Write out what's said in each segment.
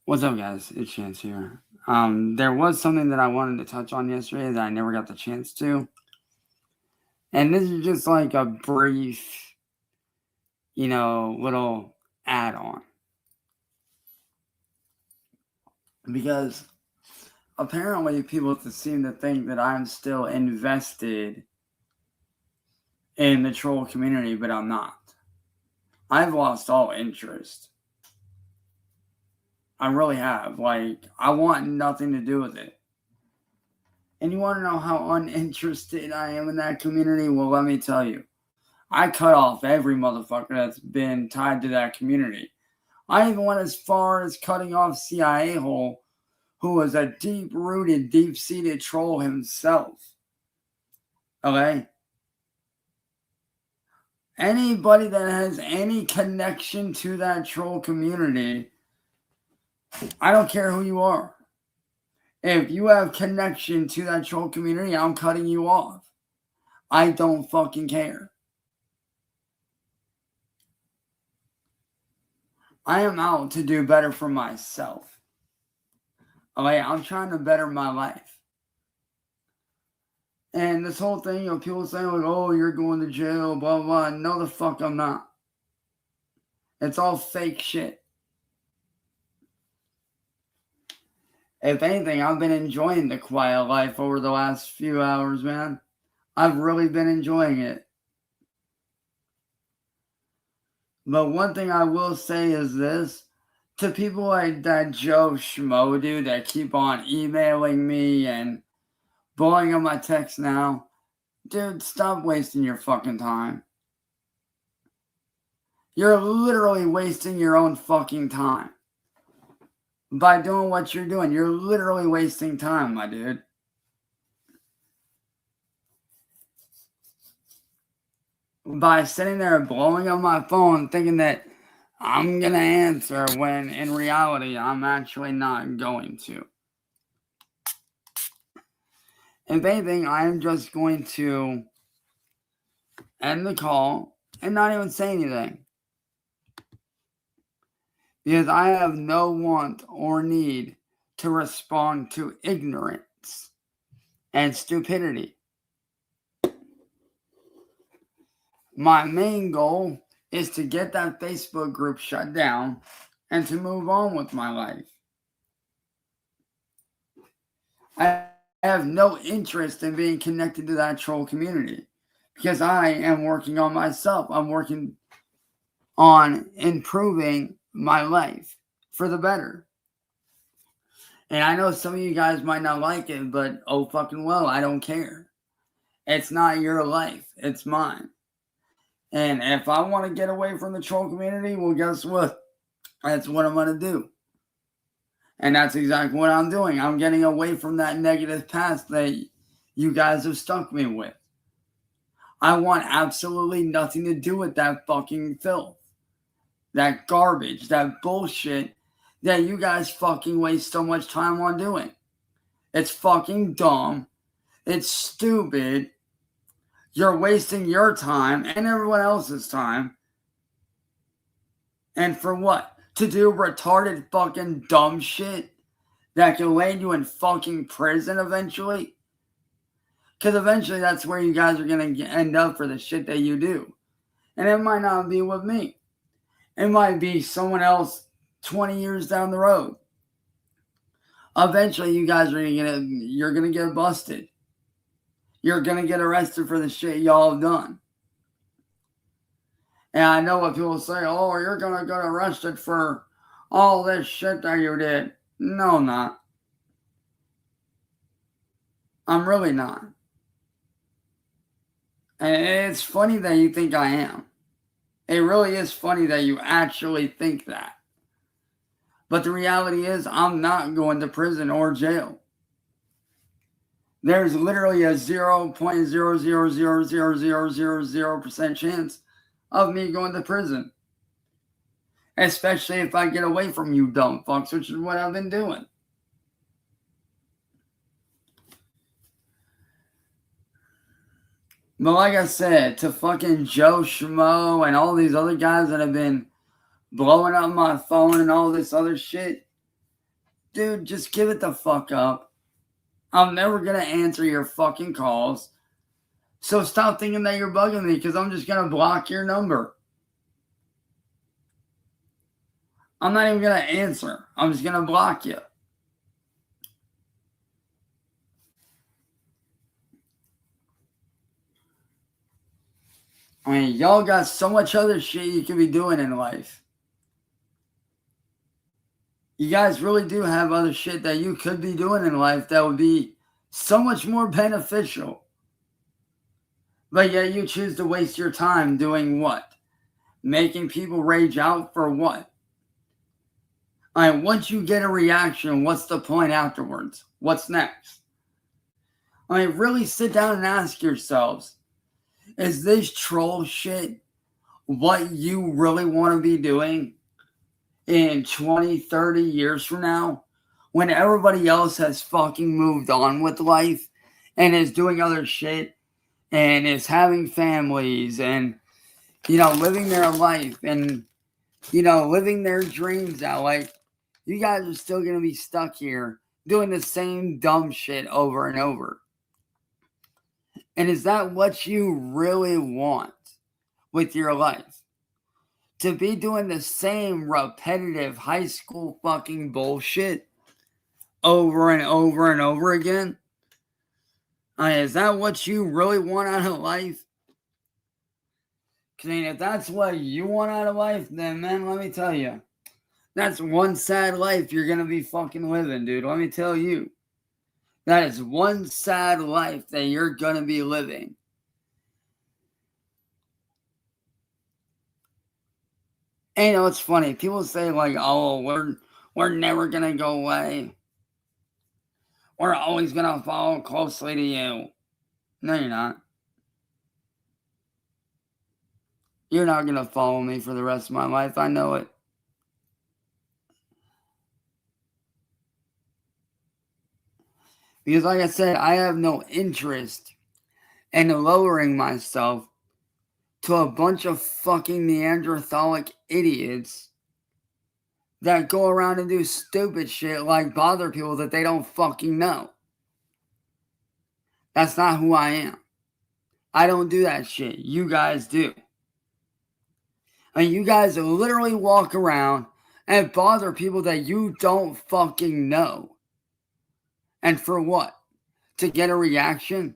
What's up, guys? It's Chance here. There was something that I wanted to touch on yesterday that I never got the chance to. And this is just like a brief, little add on. Because apparently people seem to think that I'm still invested in the troll community, but I'm not. I've lost all interest. I really have. I want nothing to do with it. And you want to know how uninterested I am in that community? Well, let me tell you. I cut off every motherfucker that's been tied to that community. I even went as far as cutting off CIA Hole, who was a deep-rooted, deep-seated troll himself. Okay? Anybody that has any connection to that troll community, I don't care who you are. If you have connection to that troll community, I'm cutting you off. I don't fucking care. I am out to do better for myself. Okay, I'm trying to better my life. And this whole thing, people saying like, oh, you're going to jail, blah, blah. No, the fuck I'm not. It's all fake shit. If anything, I've been enjoying the quiet life over the last few hours, man. I've really been enjoying it. But one thing I will say is this. To people like that Joe Schmo dude that keep on emailing me and blowing up my text now, dude, stop wasting your fucking time. You're literally wasting your own fucking time. By doing what you're doing, you're literally wasting time, my dude. By sitting there blowing up my phone thinking that I'm going to answer when in reality I'm actually not going to. If anything, I am just going to end the call and not even say anything. Because I have no want or need to respond to ignorance and stupidity. My main goal is to get that Facebook group shut down and to move on with my life. I have no interest in being connected to that troll community because I am working on myself. I'm working on improving my life for the better. And I know some of you guys might not like it, but oh fucking well, I don't care. It's not your life, it's mine. And if I want to get away from the troll community, well, guess what? That's what I'm going to do. And that's exactly what I'm doing. I'm getting away from that negative past that you guys have stuck me with. I want absolutely nothing to do with that fucking filth. That garbage, that bullshit that you guys fucking waste so much time on doing. It's fucking dumb. It's stupid. You're wasting your time and everyone else's time. And for what? To do retarded fucking dumb shit that can land you in fucking prison eventually? Because eventually that's where you guys are going to end up for the shit that you do. And it might not be with me. It might be someone else 20 years down the road. Eventually you guys you're going to get busted. You're going to get arrested for the shit y'all have done. And I know what people say, oh, you're going to get arrested for all this shit that you did. No, I'm not. I'm really not. And it's funny that you think I am. It really is funny that you actually think that. But the reality is, I'm not going to prison or jail. There's literally a 0.0000000% chance of me going to prison. Especially if I get away from you dumb fucks, which is what I've been doing. But like I said, to fucking Joe Schmo and all these other guys that have been blowing up my phone and all this other shit, dude, just give it the fuck up. I'm never going to answer your fucking calls. So stop thinking that you're bugging me, because I'm just going to block your number. I'm not even going to answer. I'm just going to block you. I mean, y'all got so much other shit you could be doing in life. You guys really do have other shit that you could be doing in life that would be so much more beneficial. But yet you choose to waste your time doing what? Making people rage out for what? I mean, once you get a reaction, what's the point afterwards? What's next? I mean, really sit down and ask yourselves, is this troll shit what you really want to be doing in 20, 30 years from now, when everybody else has fucking moved on with life and is doing other shit and is having families and, living their life and, living their dreams out? Like, you guys are still going to be stuck here doing the same dumb shit over and over. And is that what you really want with your life? To be doing the same repetitive high school fucking bullshit over and over and over again? Is that what you really want out of life? Because if that's what you want out of life, then, man, let me tell you, that's one sad life you're going to be fucking living, dude. Let me tell you. That is one sad life that you're going to be living. And it's funny. People say, like, oh, we're never going to go away. We're always going to follow closely to you. No, you're not. You're not going to follow me for the rest of my life. I know it. Because like I said, I have no interest in lowering myself to a bunch of fucking Neanderthalic idiots that go around and do stupid shit like bother people that they don't fucking know. That's not who I am. I don't do that shit. You guys do. I mean, you guys literally walk around and bother people that you don't fucking know. And for what? To get a reaction?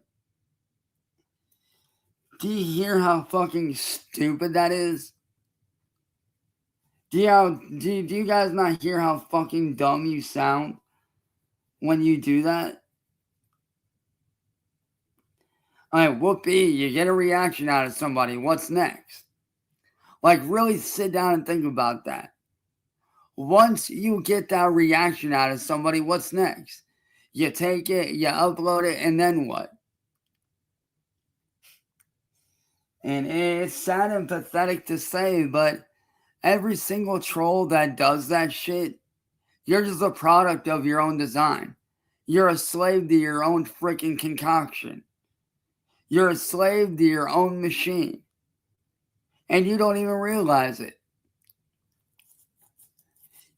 Do you hear how fucking stupid that is? Do you guys not hear how fucking dumb you sound when you do that? Alright, whoopee, you get a reaction out of somebody. What's next? Like, really sit down and think about that. Once you get that reaction out of somebody, what's next? You take it, you upload it, and then what? And it's sad and pathetic to say, but every single troll that does that shit, you're just a product of your own design. You're a slave to your own freaking concoction. You're a slave to your own machine. And you don't even realize it.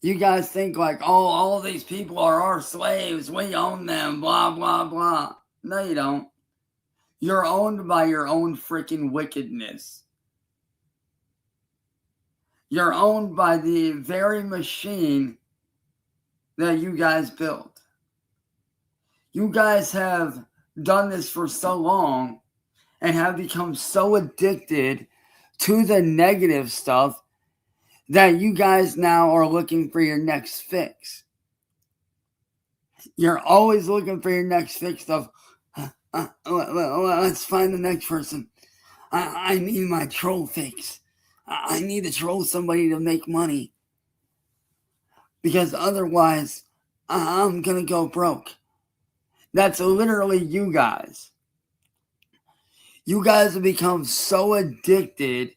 You guys think like, oh, all these people are our slaves. We own them, blah, blah, blah. No, you don't. You're owned by your own freaking wickedness. You're owned by the very machine that you guys built. You guys have done this for so long and have become so addicted to the negative stuff that you guys now are looking for your next fix. You're always looking for your next fix of, let's find the next person. I need my troll fix. I need to troll somebody to make money. Because otherwise, I'm going to go broke. That's literally you guys. You guys have become so addicted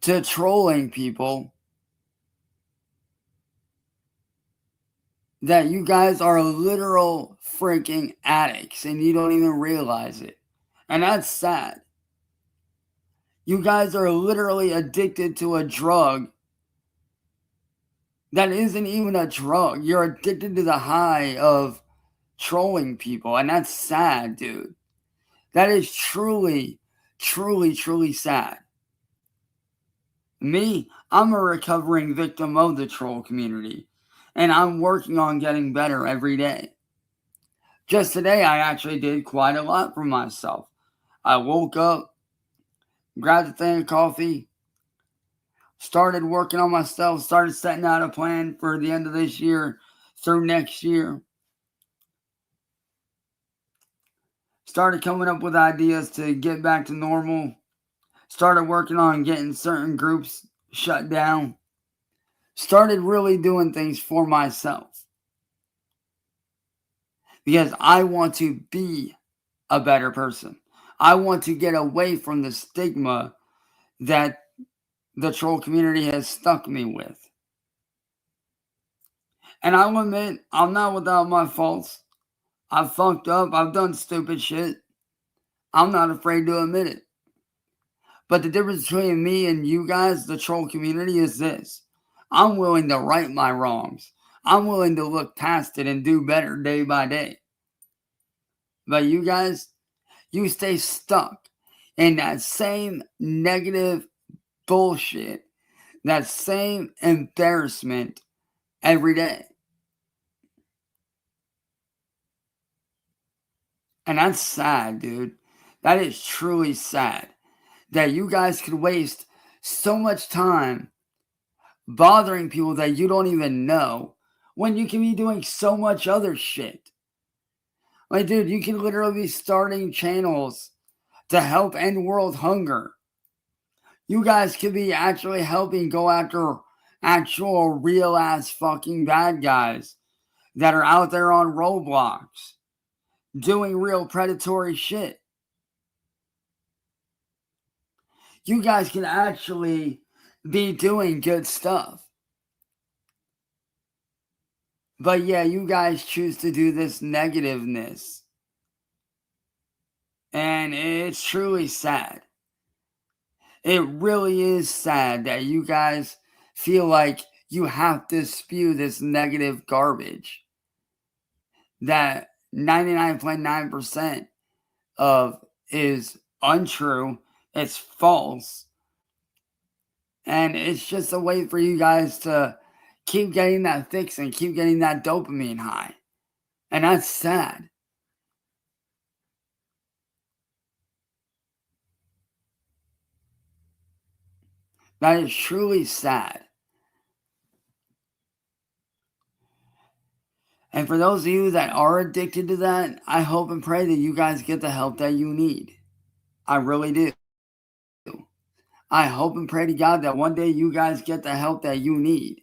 to trolling people that you guys are literal freaking addicts and you don't even realize it. And that's sad. You guys are literally addicted to a drug That isn't even a drug. You're addicted to the high of trolling people, and that's sad, dude. That is truly, truly, truly sad. Me, I'm a recovering victim of the troll community, and I'm working on getting better every day. Just today, I actually did quite a lot for myself. I woke up, grabbed a thing of coffee, started working on myself, started setting out a plan for the end of this year through next year. Started coming up with ideas to get back to normal. Started working on getting certain groups shut down. Started really doing things for myself. Because I want to be a better person. I want to get away from the stigma that the troll community has stuck me with. And I'll admit, I'm not without my faults. I've fucked up. I've done stupid shit. I'm not afraid to admit it. But the difference between me and you guys, the troll community, is this. I'm willing to right my wrongs. I'm willing to look past it and do better day by day. But you guys, you stay stuck in that same negative bullshit, that same embarrassment every day. And that's sad, dude. That is truly sad that you guys could waste so much time bothering people that you don't even know when you can be doing so much other shit. Like, dude, you can literally be starting channels to help end world hunger. You guys could be actually helping go after actual real ass fucking bad guys that are out there on Roblox doing real predatory shit. You guys can actually be doing good stuff. But yeah, you guys choose to do this negativeness. And it's truly sad. It really is sad that you guys feel like you have to spew this negative garbage that 99.9% of is untrue, it's false, and it's just a way for you guys to keep getting that fix and keep getting that dopamine high. And that's sad. That is truly sad. And for those of you that are addicted to that, I hope and pray that you guys get the help that you need. I really do. I hope and pray to God that one day you guys get the help that you need.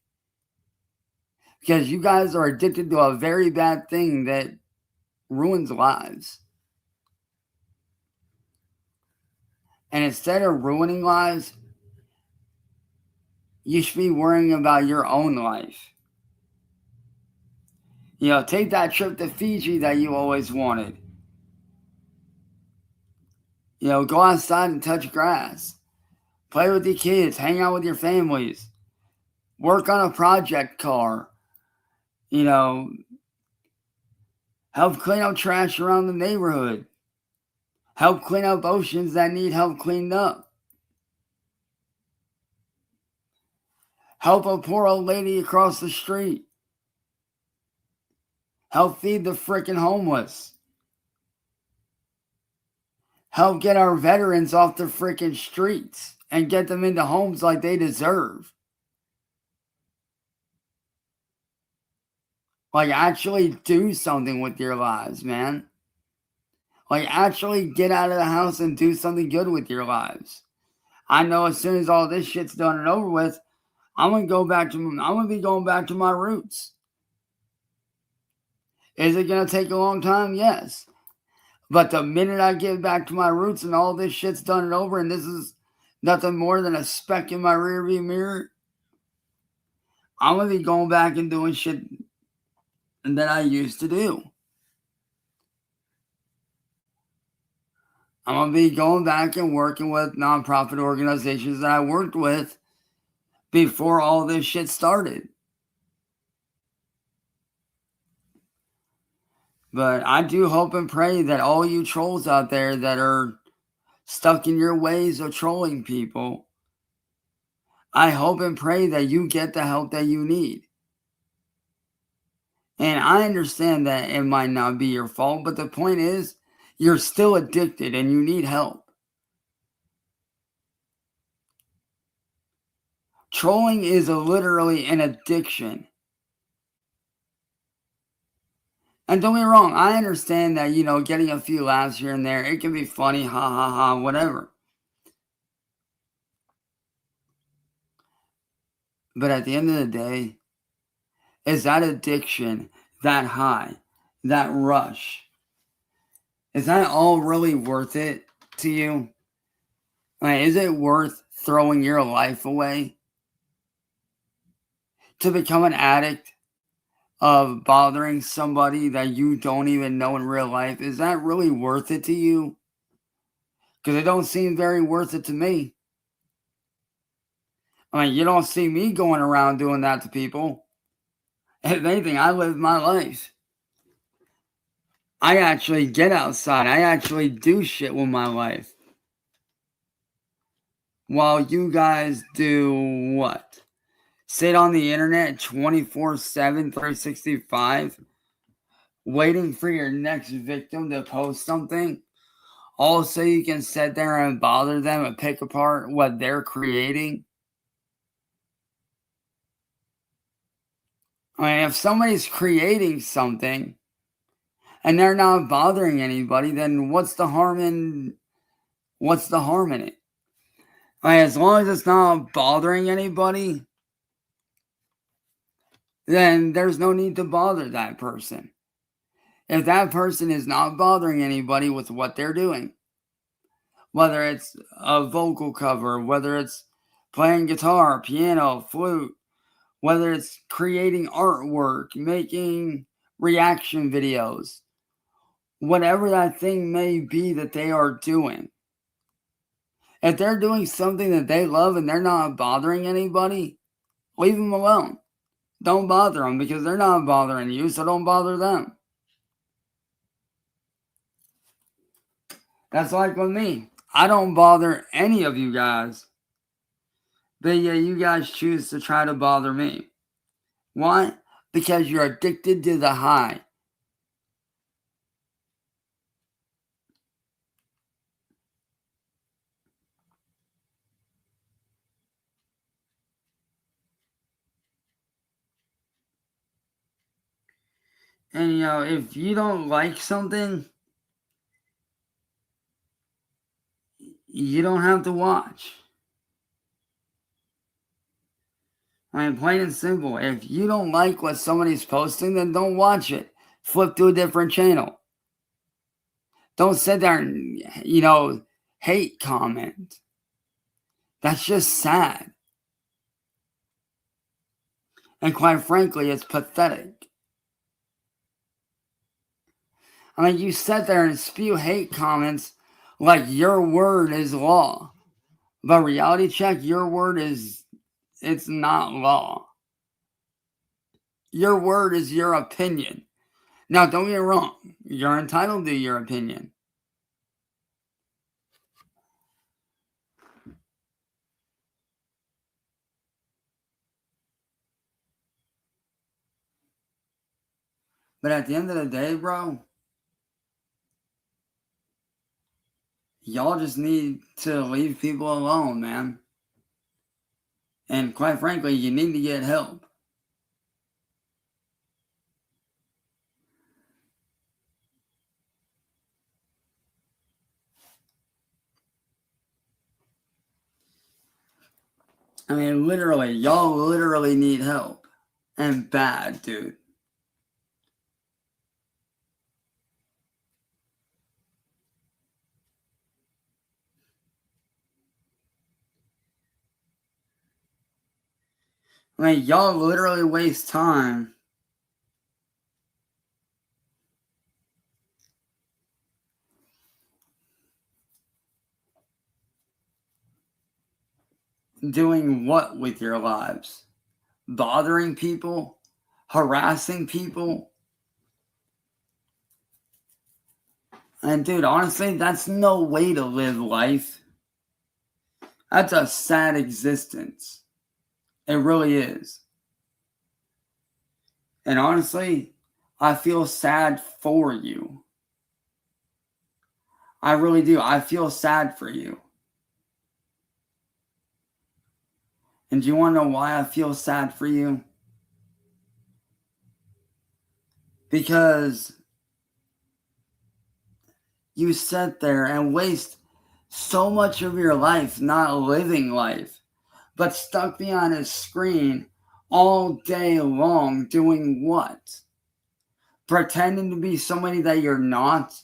Because you guys are addicted to a very bad thing that ruins lives. And instead of ruining lives, you should be worrying about your own life. You know, take that trip to Fiji that you always wanted. You know, go outside and touch grass. Play with your kids. Hang out with your families. Work on a project car. You know, help clean up trash around the neighborhood. Help clean up oceans that need help cleaned up. Help a poor old lady across the street. Help feed the frickin' homeless. Help get our veterans off the frickin' streets and get them into homes like they deserve. Like, actually do something with your lives, man. Like, actually get out of the house and do something good with your lives. I know as soon as all this shit's done and over with, I'm gonna be going back to my roots. Is it gonna take a long time? Yes. But the minute I get back to my roots and all this shit's done and over, and this is nothing more than a speck in my rearview mirror, I'm gonna be going back and doing shit that I used to do. I'm gonna be going back and working with nonprofit organizations that I worked with before all this shit started. But I do hope and pray that all you trolls out there that are stuck in your ways of trolling people, I hope and pray that you get the help that you need. And I understand that it might not be your fault, but the point is, you're still addicted and you need help. Trolling is literally an addiction. And don't be wrong, I understand that, getting a few laughs here and there, it can be funny, ha ha ha, whatever. But at the end of the day, is that addiction, that high, that rush, is that all really worth it to you? Like, is it worth throwing your life away to become an addict of bothering somebody that you don't even know in real life? Is that really worth it to you? Because it don't seem very worth it to me. I mean, you don't see me going around doing that to people. If anything, I live my life. I actually get outside. I actually do shit with my life. While you guys do what? Sit on the internet 24/7, 365, waiting for your next victim to post something. Also, you can sit there and bother them and pick apart what they're creating. I mean, if somebody's creating something and they're not bothering anybody, then what's the harm in it? I mean, as long as it's not bothering anybody, then there's no need to bother that person. If that person is not bothering anybody with what they're doing, whether it's a vocal cover, whether it's playing guitar, piano, flute, whether it's creating artwork, making reaction videos, whatever that thing may be that they are doing. If they're doing something that they love and they're not bothering anybody, leave them alone. Don't bother them because they're not bothering you, so don't bother them. That's like with me. I don't bother any of you guys. But yeah, you guys choose to try to bother me. Why? Because you're addicted to the high. And if you don't like something, you don't have to watch. I mean, plain and simple. If you don't like what somebody's posting, then don't watch it. Flip to a different channel. Don't sit there and, hate comment. That's just sad. And quite frankly, it's pathetic. I mean, you sit there and spew hate comments like your word is law. But reality check, your word it's not law. Your word is your opinion. Now, don't get me wrong. You're entitled to your opinion. But at the end of the day, bro, y'all just need to leave people alone, man. And quite frankly, you need to get help. I mean, literally, y'all literally need help. And bad, dude. I mean, y'all literally waste time doing what with your lives? Bothering people? Harassing people? And dude, honestly, that's no way to live life. That's a sad existence. It really is. And honestly, I feel sad for you. I really do. I feel sad for you. And do you want to know why I feel sad for you? Because you sit there and waste so much of your life not living life, but stuck behind a screen all day long doing what? Pretending to be somebody that you're not?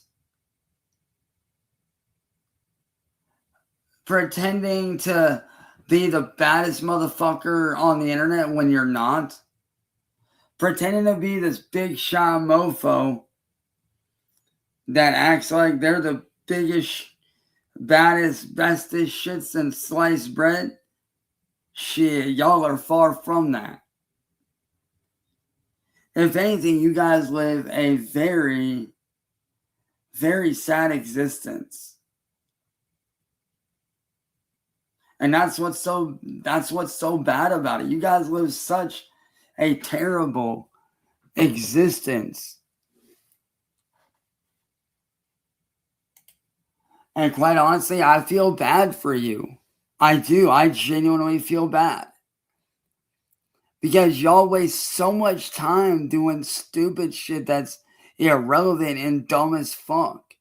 Pretending to be the baddest motherfucker on the internet when you're not? Pretending to be this big shot mofo that acts like they're the biggest, baddest, bestest shits in sliced bread? Shit, y'all are far from that. If anything, you guys live a very, very sad existence. And that's what's so bad about it. You guys live such a terrible existence. And quite honestly, I feel bad for you. I do. I genuinely feel bad. Because y'all waste so much time doing stupid shit that's irrelevant and dumb as fuck.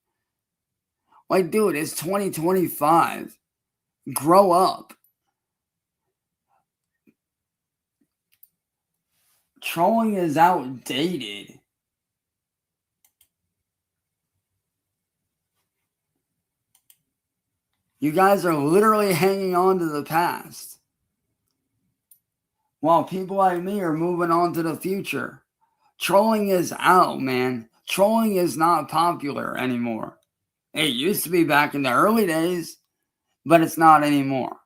Like, dude, it's 2025. Grow up. Trolling is outdated. You guys are literally hanging on to the past. While people like me are moving on to the future. Trolling is out, man. Trolling is not popular anymore. It used to be back in the early days, but it's not anymore.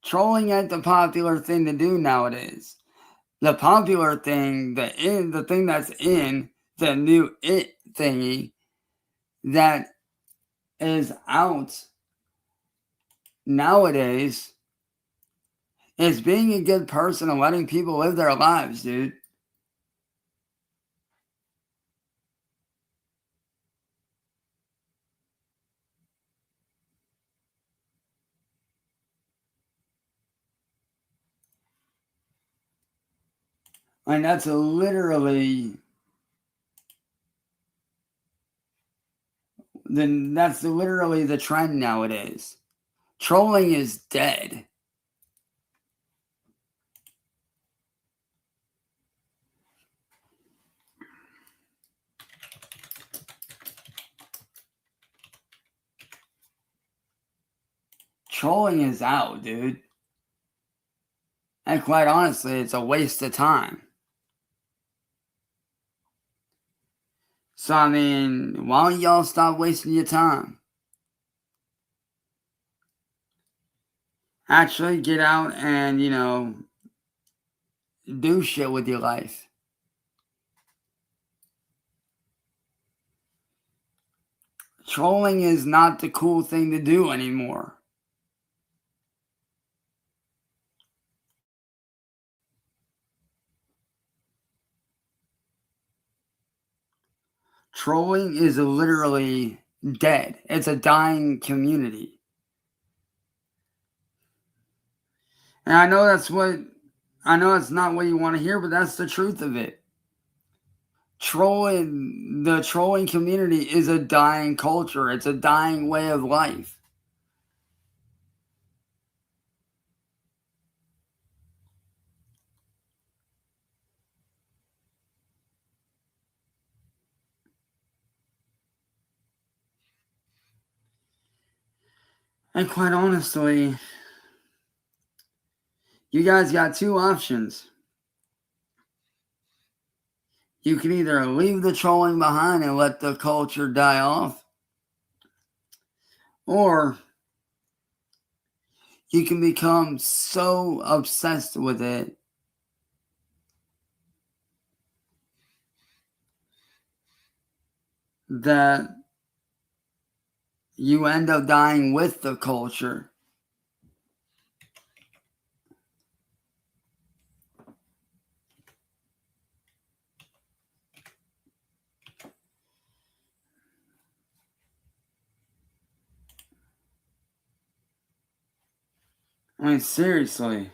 Trolling ain't the popular thing to do nowadays. The popular thing, the thing that's in the new it thingy that is out nowadays is being a good person and letting people live their lives, dude. And that's literally the trend nowadays. Trolling is dead. Trolling is out, dude. And quite honestly, it's a waste of time. So, I mean, why don't y'all stop wasting your time? Actually get out and, do shit with your life. Trolling is not the cool thing to do anymore. Trolling is literally dead. It's a dying community. And I know it's not what you want to hear, but that's the truth of it. The trolling community is a dying culture. It's a dying way of life. And quite honestly, you guys got two options. You can either leave the trolling behind and let the culture die off, or you can become so obsessed with it that you end up dying with the culture. I mean, seriously.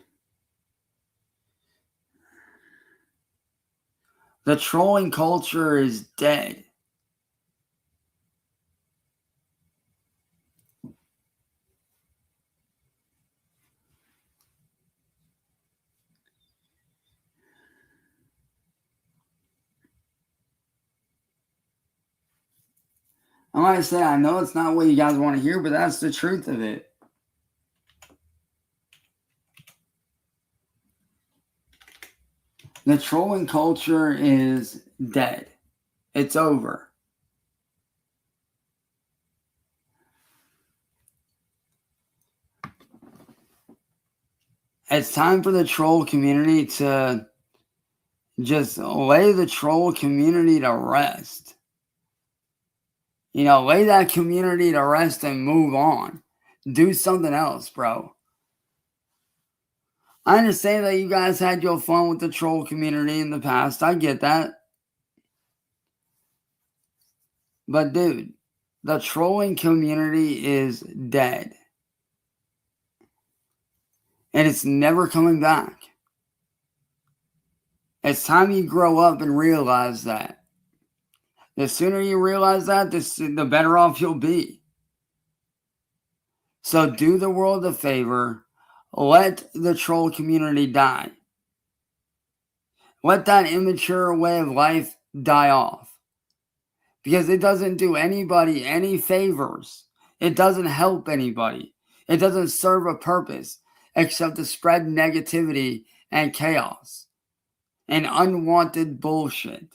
The trolling culture is dead. I might say, I know it's not what you guys want to hear, but that's the truth of it. The trolling culture is dead. It's over. It's time for the troll community to just lay the troll community to rest. Lay that community to rest and move on. Do something else, bro. I understand that you guys had your fun with the troll community in the past. I get that. But dude, the trolling community is dead. And it's never coming back. It's time you grow up and realize that. The sooner you realize that, the better off you'll be. So do the world a favor. Let the troll community die. Let that immature way of life die off. Because it doesn't do anybody any favors. It doesn't help anybody. It doesn't serve a purpose except to spread negativity and chaos and unwanted bullshit.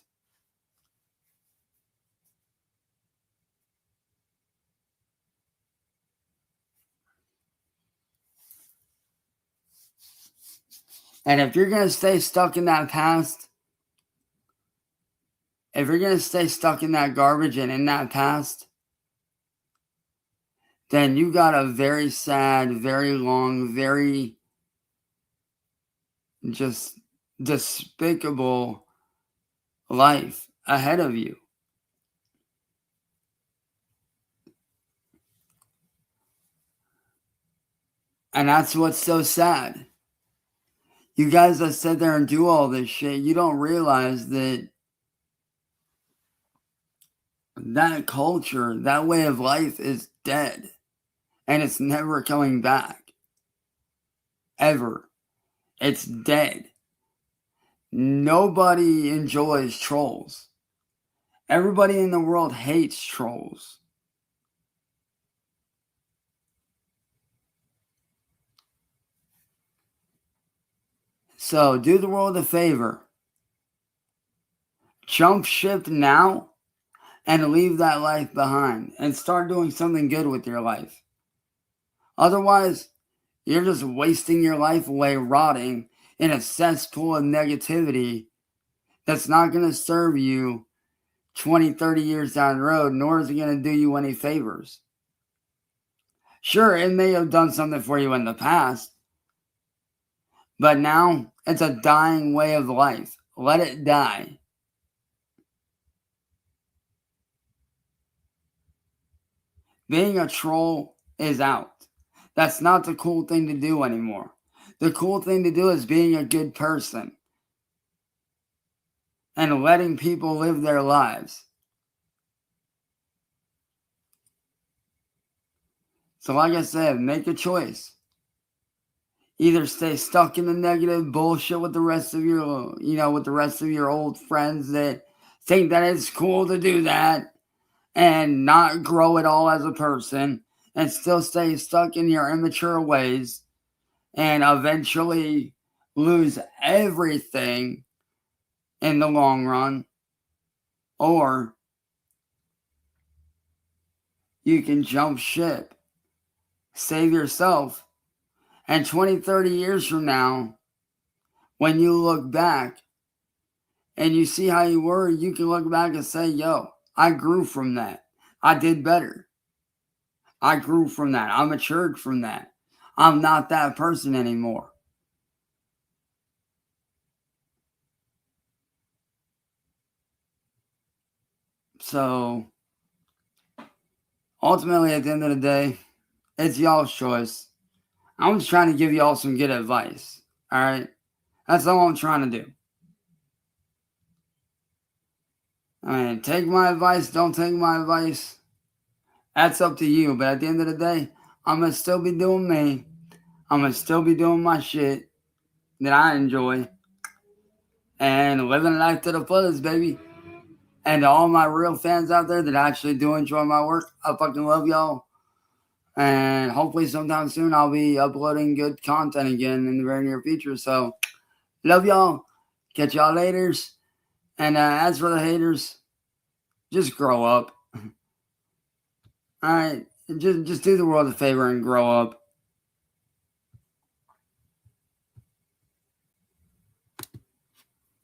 And if you're going to stay stuck in that past, if you're going to stay stuck in that garbage and in that past, then you got a very sad, very long, very just despicable life ahead of you. And that's what's so sad. You guys that sit there and do all this shit, you don't realize that that culture, that way of life is dead. And it's never coming back. Ever. It's dead. Nobody enjoys trolls. Everybody in the world hates trolls. So do the world a favor. Jump ship now and leave that life behind and start doing something good with your life. Otherwise, you're just wasting your life away rotting in a cesspool of negativity that's not going to serve you 20, 30 years down the road, nor is it going to do you any favors. Sure, it may have done something for you in the past, but now it's a dying way of life. Let it die. Being a troll is out. That's not the cool thing to do anymore. The cool thing to do is being a good person and letting people live their lives. So like I said, make a choice. Either stay stuck in the negative bullshit with the rest of your, with the rest of your old friends that think that it's cool to do that and not grow at all as a person and still stay stuck in your immature ways and eventually lose everything in the long run. Or you can jump ship, save yourself, and 20, 30 years from now, when you look back and you see how you were, you can look back and say, yo, I grew from that. I did better. I grew from that. I matured from that. I'm not that person anymore. So ultimately, at the end of the day, it's y'all's choice. I'm just trying to give y'all some good advice. All right. That's all I'm trying to do. I mean, take my advice, don't take my advice. That's up to you. But at the end of the day, I'm going to still be doing me. I'm going to still be doing my shit that I enjoy and living life to the fullest, baby. And to all my real fans out there that actually do enjoy my work, I fucking love y'all. And hopefully sometime soon I'll be uploading good content again in the very near future. So love y'all. Catch y'all laters. And as for the haters, just grow up. All right, just do the world a favor and grow up.